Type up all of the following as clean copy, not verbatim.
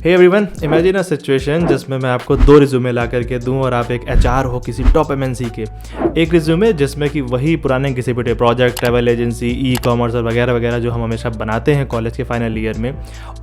Hey everyone, imagine a situation जिसमें मैं आपको 2 रिज्यूमे ला करके दूं और आप एक एचआर हो किसी टॉप एमएनसी के। एक रिज्यूमे जिसमें कि वही पुराने किसी भी project, travel agency, e commerce और वगैरह वगैरह जो हम हमेशा बनाते हैं कॉलेज के फाइनल ईयर में,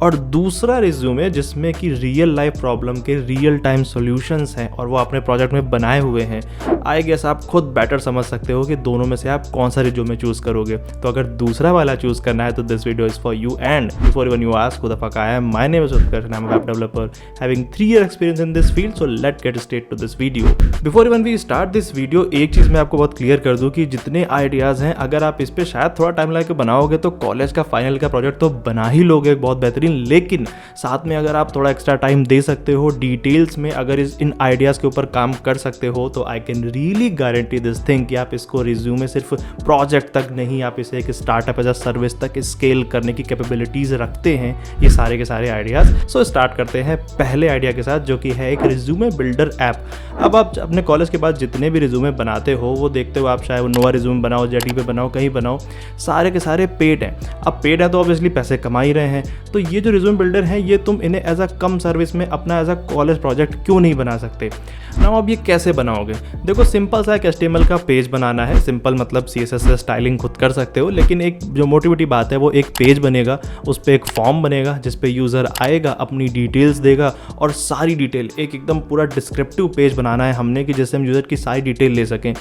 और दूसरा रिज्यूमे जिसमें कि रियल लाइफ प्रॉब्लम के रियल टाइम सॉल्यूशंस हैं और वो अपने प्रोजेक्ट में बनाए हुए हैं। आई गेस आप खुद बेटर समझ सकते हो कि दोनों में से आप कौन सा रिज्यूमे चूज़ करोगे। तो अगर दूसरा वाला चूज़ करना है तो this video is for you. And before even you ask who the fuck I am, my name is Utkarsh, I'm a web developer having 3-year experience in this field, so let's get straight to this video. Before even we start this video, एक चीज़ मैं आपको बहुत clear कर दूं कि जितने ideas हैं अगर आप इस पे शायद थोड़ा टाइम लगा के बनाओगे तो कॉलेज का फाइनल का प्रोजेक्ट तो बना ही लोगे बहुत बेहतरीन, लेकिन साथ में अगर आप थोड़ा एक्स्ट्रा टाइम दे सकते हो डिटेल्स में, अगर इन आइडियाज़ के ऊपर काम कर सकते हो तो I can really guarantee this thing कि आप इसको रिज्यूमे सिर्फ प्रोजेक्ट तक नहीं, आप इसे एक स्टार्टअप एज अ सर्विस तक स्केल करने की कैपेबिलिटीज़ रखते हैं ये सारे के सारे आइडियाज़। सो स्टार्ट करते हैं पहले आइडिया के साथ, जो कि है एक रिज्यूमे बिल्डर ऐप। अब आप अपने कॉलेज के बाद जितने भी रिज्यूमे बनाते हो वो देखते हो आप, चाहे वो नोवा रिज्यूमे बनाओ, जेटी पे बनाओ, कहीं बनाओ, सारे के सारे पेड हैं। अब पेड है तो ऑब्वियसली पैसे कमा ही रहे हैं, तो ये जो रिज्यूमे बिल्डर हैं ये तुम इन्हें एज अ कम सर्विस में अपना एज अ कॉलेज प्रोजेक्ट क्यों नहीं बना सकते ना। अब ये कैसे बनाओगे? देखो, सिंपल सा एक HTML का पेज बनाना है। सिंपल मतलब CSS से स्टाइलिंग खुद कर सकते हो, लेकिन एक जो मोटी मोटी बात है वो एक पेज बनेगा, उस पर एक फॉर्म बनेगा जिस पे यूज़र आएगा, अपनी डिटेल्स देगा और सारी डिटेल, एक एकदम पूरा डिस्क्रिप्टिव पेज बनाना है हमने कि जिससे हम यूज़र की सारी डिटेल ले सकें।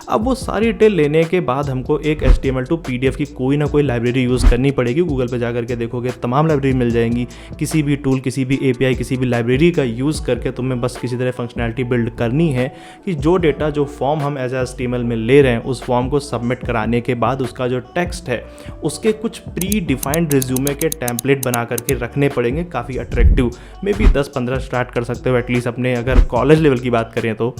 अब वो सारी डिटेल लेने के बाद हमको एक HTML टू PDF की कोई ना कोई लाइब्रेरी यूज़ करनी पड़ेगी। गूगल पे जा करके देखोगे तमाम लाइब्रेरी मिल जाएंगी। किसी भी टूल, किसी भी API, किसी भी लाइब्रेरी का यूज़ करके तुम्हें बस किसी तरह फंक्शनैलिटी बिल्ड करनी है कि जो डेटा, जो फॉर्म हम एज HTML में ले रहे हैं, उस फॉर्म को सबमिट कराने के बाद उसका जो टेक्स्ट है उसके कुछ प्री डिफाइंड रिज्यूमे के टेम्पलेट बना करके रखने पड़ेंगे, काफ़ी अट्रैक्टिव। मे बी 10-15 स्टार्ट कर सकते हो एटलीस्ट अपने, अगर कॉलेज लेवल की बात करें तो।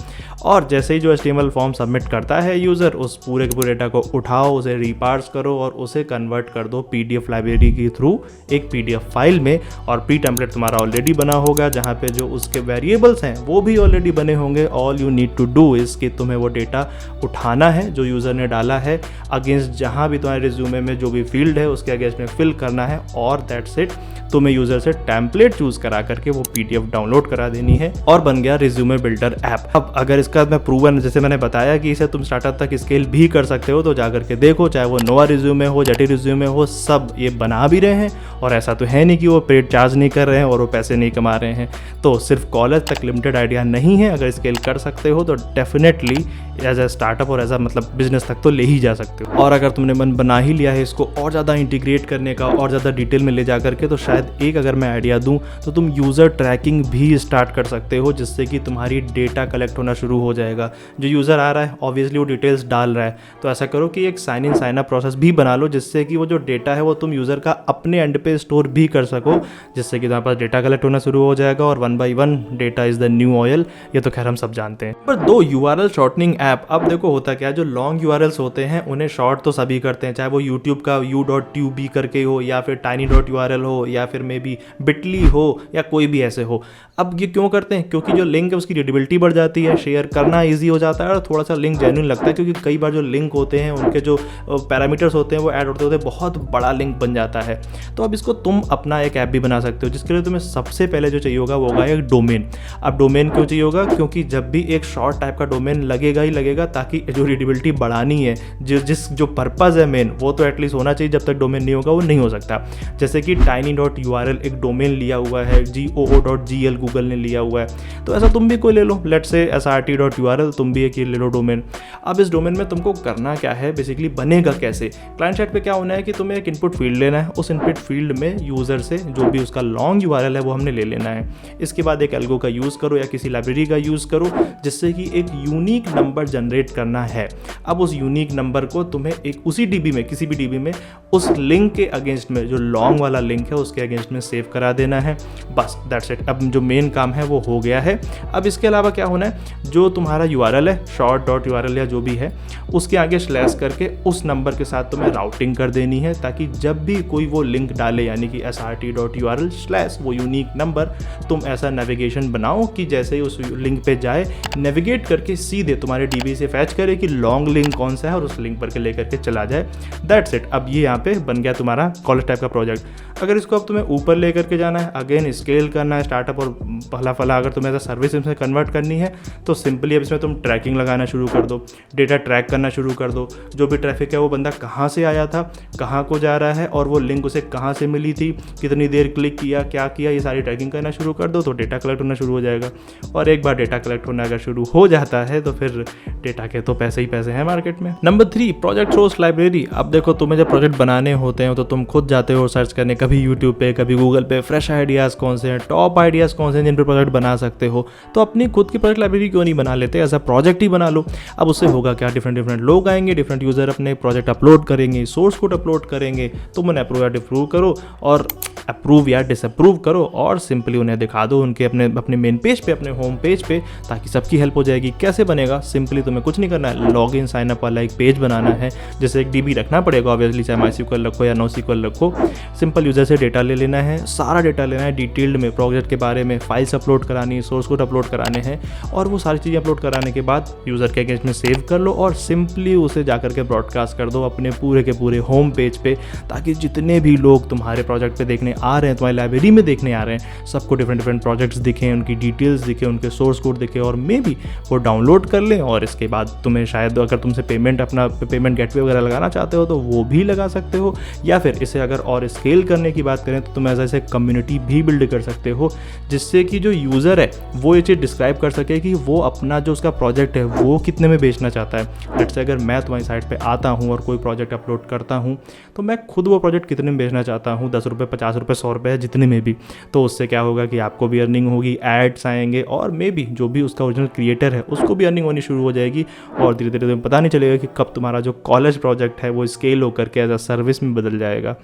और जैसे ही जो HTML फॉर्म सबमिट करता है यूज़र, उस पूरे के पूरे डेटा को उठाओ, उसे रीपार्स करो और उसे कन्वर्ट कर दो PDF लाइब्रेरी के थ्रू एक PDF फाइल में। और प्री टेम्पलेट तुम्हारा ऑलरेडी बना होगा जहाँ पे जो उसके वेरिएबल्स हैं वो भी ऑलरेडी बने होंगे। All you need to do is कि तुम्हें वो डेटा उठाना है जो यूज़र ने डाला है, अगेंस्ट जहाँ भी तुम्हारे रिज्यूमे में जो भी फील्ड है उसके अगेंस्ट में फिल करना है, और दैट्स इट। तुम्हें यूज़र से टेम्पलेट चूज़ करा करके वो PDF डाउनलोड करा देनी है और बन गया रिज्यूमे बिल्डर ऐप। अब अगर इसका मैं प्रूवन, जैसे मैंने बताया कि इसे तुम स्टार्टअप तक स्केल भी कर सकते हो, तो जाकर के देखो, चाहे वो नोवा रिज्यूमे हो, जेटी रिज्यूमे हो, सब ये बना भी रहे हैं। और ऐसा तो है नहीं कि वो पेड चार्ज नहीं कर रहे हैं और वो पैसे नहीं कमा रहे हैं। तो सिर्फ कॉलेज तक लिमिटेड आइडिया नहीं है, अगर स्केल कर सकते हो तो डेफिनेटली एज अ स्टार्टअप और एज अ मतलब बिजनेस तक तो ले ही जा सकते हो। और अगर तुमने मन बना ही लिया है इसको और ज़्यादा इंटीग्रेट करने का और ज़्यादा डिटेल में ले जा करके, तो शायद एक अगर मैं आइडिया दूं तो तुम यूज़र ट्रैकिंग भी स्टार्ट कर सकते हो, जिससे कि तुम्हारी डेटा कलेक्ट होना शुरू हो जाएगा। जो यूज़र आ रहा है ऑब्वियसली वो डिटेल्स डाल रहा है, तो ऐसा करो कि एक sign in sign up process भी बना लो, जिससे कि वो जो डेटा है वो तुम यूज़र का अपने एंड पे स्टोर भी कर सको, जिससे कि तुम्हारे पास डेटा कलेक्ट होना शुरू हो जाएगा। और 1 by 1 data is the new oil, ये तो खैर हम सब जानते हैं। पर 2 URL शॉर्टनिंग ऐप, अब देखो होता क्या है, जो लॉन्ग URLs होते हैं उन्हें शॉर्ट तो सभी करते हैं, चाहे वो यूट्यूब का u.tube करके हो, या फिर tiny.url हो, या फिर मे बी बिटली हो, या कोई भी ऐसे हो। अब ये क्यों करते हैं? क्योंकि जो लिंक है उसकी रीडेबिलिटी बढ़ जाती है, शेयर करना ईजी हो जाता है और थोड़ा सा लिंक जेन्युइन लगता है, क्योंकि कई बार जो लिंक होते हैं उनके जो पैरामीटर्स होते हैं वो ऐड होते होते बहुत बड़ा लिंक बन जाता है। तो अब इसको तुम अपना एक ऐप भी बना सकते हो, जिसके लिए तुम्हें सबसे पहले जो चाहिए होगा वो होगा एक डोमेन। अब डोमेन क्यों चाहिए होगा? क्योंकि जब भी एक शॉर्ट टाइप का डोमेन लगेगा ही लगेगा, ताकि जो रीडेबिलिटी बढ़ानी है, जो पर्पज़ है मेन, वो तो एटलीस्ट होना चाहिए। जब तक डोमेन नहीं होगा वो नहीं हो सकता। जैसे कि tiny.url एक डोमेन लिया हुआ है, goo.gl गूगल ने लिया हुआ है, तो ऐसा तुम भी कोई ले लो, लेट्स से srt.url, तुम भी एक ले लो डोमेन। अब इस डोमेन में तुमको करना क्या है, बेसिकली बनेगा कैसे? क्लाइंट साइड पे क्या होना है कि तुम्हें एक इनपुट फील्ड लेना है, उस इनपुट फील्ड में यूज़र से जो भी उसका लॉन्ग URL है वो हमने ले लेना है। इसके बाद एक एल्गो का यूज़ करो या किसी लाइब्रेरी का यूज़ करो, जिससे कि एक यूनिक नंबर जनरेट करना है। अब उस यूनिक नंबर को तुम्हें एक उसी DB में, किसी भी DB में उस लिंक के अगेंस्ट में, जो लॉन्ग वाला लिंक है उसके अगेंस्ट में सेव करा देना है। बस दैट्स इट। अब जो मेन काम है वो हो गया है। अब इसके अलावा क्या होना है, जो तुम्हारा URL है short.url या जो भी है, उसके आगे स्लैश करके उस नंबर के साथ तुम्हें राउटिंग कर देनी है, ताकि जब भी कोई वो लिंक डाले, यानी कि srt.url स्लैश वो यूनिक नंबर, तुम ऐसा नेविगेशन बनाओ कि जैसे ही उस लिंक पे जाए, नेविगेट करके सीधे तुम्हारे DB से फैच करे कि लॉन्ग लिंक कौन सा है और उस लिंक पर के लेकर के चला जाए। That's it. अब ये यहाँ पे बन गया तुम्हारा कॉलेज टाइप का प्रोजेक्ट। अगर इसको अब तुम्हें ऊपर लेकर के जाना है, अगेन अगेन स्केल करना है स्टार्टअप और भला फला अगर तुम्हें ऐसा सर्विस इसमें कन्वर्ट करनी है तो सिंपली अब इसमें तुम ट्रैकिंग लगाना शुरू कर दो, डेटा ट्रैक करना शुरू कर दो, जो भी ट्रैफिक है वो बंदा कहाँ से आया था, कहाँ को जा रहा है और वो लिंक उसे कहाँ से मिली थी, कितनी देर क्लिक किया, क्या किया, ये सारी ट्रैकिंग करना शुरू कर दो तो डेटा कलेक्ट होना शुरू हो जाएगा। और एक बार डेटा कलेक्ट होना अगर शुरू हो जाता है तो फिर डेटा के तो पैसे ही पैसे हैं मार्केट में। Number 3, project source library. अब देखो तुम्हें जब प्रोजेक्ट बनाने होते हैं तो तुम खुद जाते हो सर्च करने, कभी यूट्यूब पे कभी गूगल पे, फ्रेश आइडियाज़ कौन से हैं, टॉप आइडियाज़ कौन से हैं जिन पर प्रोजेक्ट बना सकते हो। तो अपनी खुद की प्रोजेक्ट लाइब्रेरी क्यों नहीं बना लेते, ऐसा प्रोजेक्ट ही बना लो। अब उससे होगा क्या, डिफरेंट लोग आएंगे, डिफरेंट यूज़र अपने प्रोजेक्ट अपलोड करेंगे, सोर्स कोड अपलोड करेंगे, तुम उन्हें अप्रूव या डिप्रूव करो और अप्रूव या डिसअप्रूव करो और सिंपली उन्हें दिखा दो उनके अपने मेन पेज पे, अपने होम पेज पे, ताकि सबकी हेल्प हो जाएगी। कैसे बनेगा, सिंपली तुम्हें कुछ नहीं करना है, लॉग इन साइन अप वाला एक पेज बनाना है, जैसे एक डीबी रखना पड़ेगा ऑब्वियसली, चाहे MySQL रखो या NoSQL रखो। सिंपल यूज़र से डेटा ले लेना है, सारा डेटा लेना है डिटेल्ड में, प्रोजेक्ट के बारे में, फाइल्स अपलोड करानी है, सोर्स कोड अपलोड कराने हैं और वो सारी चीज़ें अपलोड कराने के बाद यूज़र के अगेंस्ट में सेव कर लो और सिंपली उसे जाकर के ब्रॉडकास्ट कर दो अपने पूरे के पूरे होम पेज पे, ताकि जितने भी लोग तुम्हारे प्रोजेक्ट पे देखने आ रहे हैं, तुम्हारी लाइब्रेरी में देखने आ रहे हैं, सबको डिफरेंट प्रोजेक्ट्स दिखें, उनकी डिटेल्स दिखे, उनके सोर्स कोड दिखे और मे बी वो डाउनलोड कर लें। और इसके बाद तुम्हें शायद अगर तुमसे अपना पेमेंट गेटवे वगैरह लगाना चाहते हो तो वो भी लगा सकते हो, या फिर इसे अगर और स्केल करने की बात करें तो तुम ऐसे कम्युनिटी भी बिल्ड कर सकते हो, जिससे कि जो यूज़र है वो ये चीज़ डिस्क्राइब कर सके कि वो अपना जो उसका प्रोजेक्ट है वो कितने में बेचना चाहता है। लेट्स से अगर मैं तुम्हारी साइट पे आता हूँ और कोई प्रोजेक्ट अपलोड करता हूँ तो मैं खुद वो प्रोजेक्ट कितने में बेचना चाहता हूँ, 10 रुपये, 50 रुपये, 100 रुपये, जितने में भी। तो उससे क्या होगा कि आपको भी अर्निंग होगी, एड्स आएंगे और मे बी जो भी उसका ओरिजिनल क्रिएटर है उसको भी अर्निंग होनी शुरू हो जाएगी और धीरे धीरे तुम्हें पता नहीं चलेगा कि कब तुम्हारा जो कॉलेज प्रोजेक्ट है वो स्केल होकर के एज अ सर्विस में बदल जाएगा।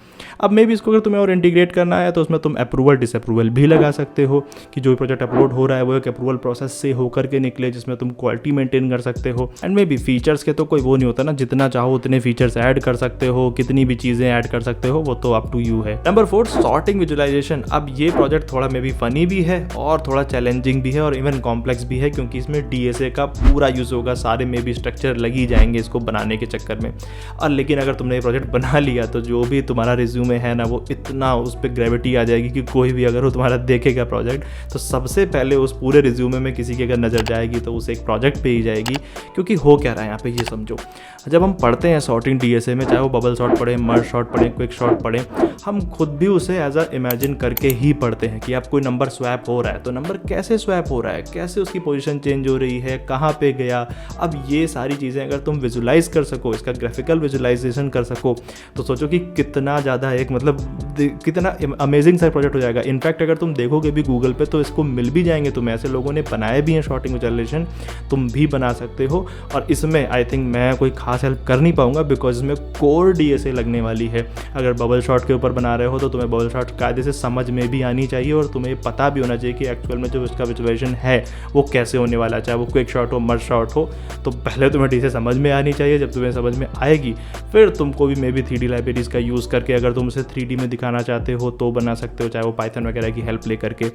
अब मे बी इसको अगर तुम्हें और इंटीग्रेट करना है तो उसमें तुम अप्रूवल डिसअप्रूवल भी लगा सकते हो कि जो प्रोजेक्ट अपलोड हो रहा है वो एक अप्रूवल प्रोसेस से होकर के निकले, जिसमें तुम क्वालिटी मेंटेन कर सकते हो। एंड मे बी फीचर्स के तो कोई वो नहीं होता ना, जितना चाहो उतने फीचर्स ऐड कर सकते हो, कितनी भी चीज़ें ऐड कर सकते हो, वो तो अप टू यू है। Number 4, sorting visualization. अब ये प्रोजेक्ट थोड़ा मे बी फनी भी है और थोड़ा चैलेंजिंग भी है और इवन कॉम्प्लेक्स भी है, क्योंकि इसमें DSA का पूरा यूज़ होगा, सारे मे बी स्ट्रक्चर लग ही जाएंगे इसको बनाने के चक्कर में। और लेकिन अगर तुमने ये प्रोजेक्ट बना लिया तो जो भी तुम्हारा रिज्यूमे है ना वो इतना उस पर ग्रेविटी आ जाएगी कि कोई भी अगर वो तुम्हारा देखेगा प्रोजेक्ट तो सबसे पहले उस पूरे रिज्यूमे में किसी की अगर नज़र जाएगी तो उसे एक प्रोजेक्ट पे ही जाएगी। क्योंकि हो क्या रहा है यहाँ पे ये समझो, जब हम पढ़ते हैं सॉर्टिंग DSA में, चाहे वो बबल सॉर्ट पढ़े, मर्ज सॉर्ट पढ़े, क्विक सॉर्ट पढ़े, हम खुद भी उसे एज अ इमेजिन करके ही पढ़ते हैं कि अब कोई नंबर स्वैप हो रहा है तो नंबर कैसे स्वैप हो रहा है, कैसे उसकी पोजीशन चेंज हो रही है, कहाँ पे गया। अब ये सारी चीज़ें अगर तुम विजुलाइज कर सको, इसका ग्राफिकल विजुलाइजेशन कर सको, तो सोचो कि कितना ज़्यादा एक मतलब कितना अमेजिंग सा प्रोजेक्ट हो जाएगा। इनफैक्ट अगर तुम देखोगे भी गूगल पे तो इसको मिल भी जाएंगे, तुम्हें ऐसे लोगों ने बनाए भी हैं सॉर्टिंग विजुअलाइजेशन, तुम भी बना सकते हो। और इसमें आई थिंक मैं कोई खास हेल्प कर नहीं पाऊंगा बिकॉज इसमें कोर DSA लगने वाली है। अगर बबल शॉट के ऊपर बना रहे हो तो तुम्हें बबल शॉट कायदे से समझ में भी आनी चाहिए और तुम्हें पता भी होना चाहिए कि एक्चुअल में जो इसका विजुअलाइजेशन है वो कैसे होने वाला है। चाहे वो क्विक शॉट हो, मर्ज शॉट हो, तो पहले तुम्हें DSA समझ में आनी चाहिए। जब तुम्हें समझ में आएगी फिर तुमको भी मे बी 3D लाइब्रेरीज का यूज़ करके अगर तुम उसे 3D में दिखाना चाहते हो तो बना सकते हो, चाहे वो पाइथन वगैरह की हेल्प ले करके,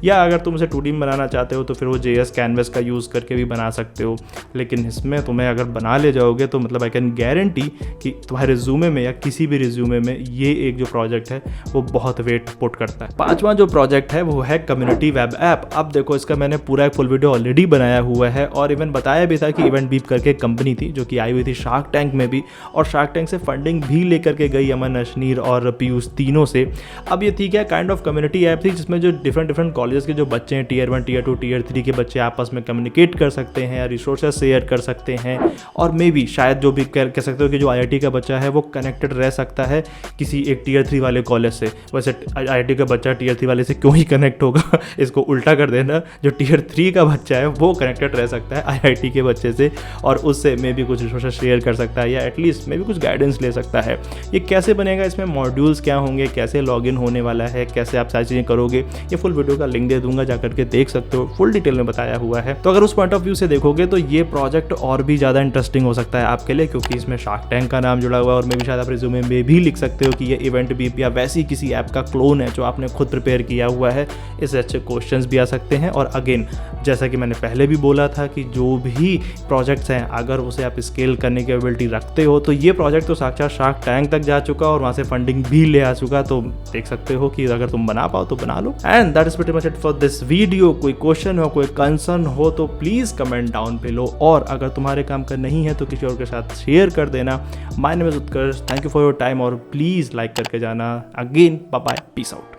या अगर तुम उसे 2D में बनाना चाहते हो तो फिर वो JS कैनवस का यूज़ करके भी बना सकते हो। लेकिन इसमें तुम्हें अगर बना ले जाओगे तो मतलब आई कैन गारंटी कि तुम्हारे रिज्यूमे में या किसी भी रिज्यूमे में ये एक जो प्रोजेक्ट है वो बहुत वेट पुट करता है। 5वां जो प्रोजेक्ट है वो है कम्युनिटी वेब ऐप। अब देखो इसका मैंने पूरा एक फुल वीडियो ऑलरेडी बनाया हुआ है और इवन बताया भी था कि इवेंट बीप करके कंपनी थी जो कि आई हुई थी शार्क टैंक में भी, और शार्क टैंक से फंडिंग भी लेकर के गई अमन, अशनीर और पीयूष तीनों से। अब ये थी क्या, काइंड ऑफ कम्युनिटी ऐप थी जिसमें जो डिफरेंट कॉलेजेस के जो बच्चे हैं, Tier 1, Tier 2, Tier 3 के बच्चे आपस में कम्युनिकेट कर सकते हैं, रिसोर्सेज शेयर कर सकते हैं, और मे बी शायद जो भी कह सकते हो कि जो IIT का बच्चा है वो कनेक्टेड रह सकता है किसी एक Tier 3 वाले कॉलेज से। वैसे IIT का बच्चा Tier 3 वाले से क्यों ही कनेक्ट होगा, इसको उल्टा कर देना, जो Tier 3 का बच्चा है वो कनेक्टेड रह सकता है IIT के बच्चे से और उससे मे बी कुछ रिसोर्सेज शेयर कर सकता है या एटलीस्ट मे बी कुछ गाइडेंस ले सकता है। ये कैसे बनेगा, इसमें मॉड्यूल्स क्या होंगे, कैसे लॉगिन होने वाला है, कैसे आप सारी चीज़ें करोगे, ये फुल वीडियो का लिंक लिंक दे दूंगा, जाकर के देख सकते हो, फुल डिटेल में बताया हुआ है। तो अगर उस पॉइंट ऑफ व्यू से देखोगे तो ये प्रोजेक्ट और भी ज़्यादा इंटरेस्टिंग हो सकता है आपके लिए, क्योंकि इसमें शार्क टैंक का नाम जुड़ा हुआ है और मे भी शायद आप रिज्यूमे में भी लिख सकते हो कि ये इवेंट बीप या वैसी किसी ऐप का क्लोन है जो आपने खुद प्रिपेयर किया हुआ है। इससे अच्छे क्वेश्चंस भी आ सकते हैं। और अगेन जैसा कि मैंने पहले भी बोला था कि जो भी प्रोजेक्ट्स हैं अगर उसे आप स्केल करने की एबिलिटी रखते हो तो ये प्रोजेक्ट तो साक्षात शार्क टैंक तक जा चुका और वहाँ से फंडिंग भी ले आ चुका। तो देख सकते हो कि अगर तुम बना पाओ तो बना लो। And that is pretty much it for this video. कोई क्वेश्चन हो, कोई कंसर्न हो तो प्लीज़ कमेंट डाउन पे लो, और अगर तुम्हारे काम का नहीं है तो किसी और के साथ शेयर कर देना। My name is Utkarsh, thank you for your time और प्लीज़ लाइक करके जाना। Again bye bye, peace out.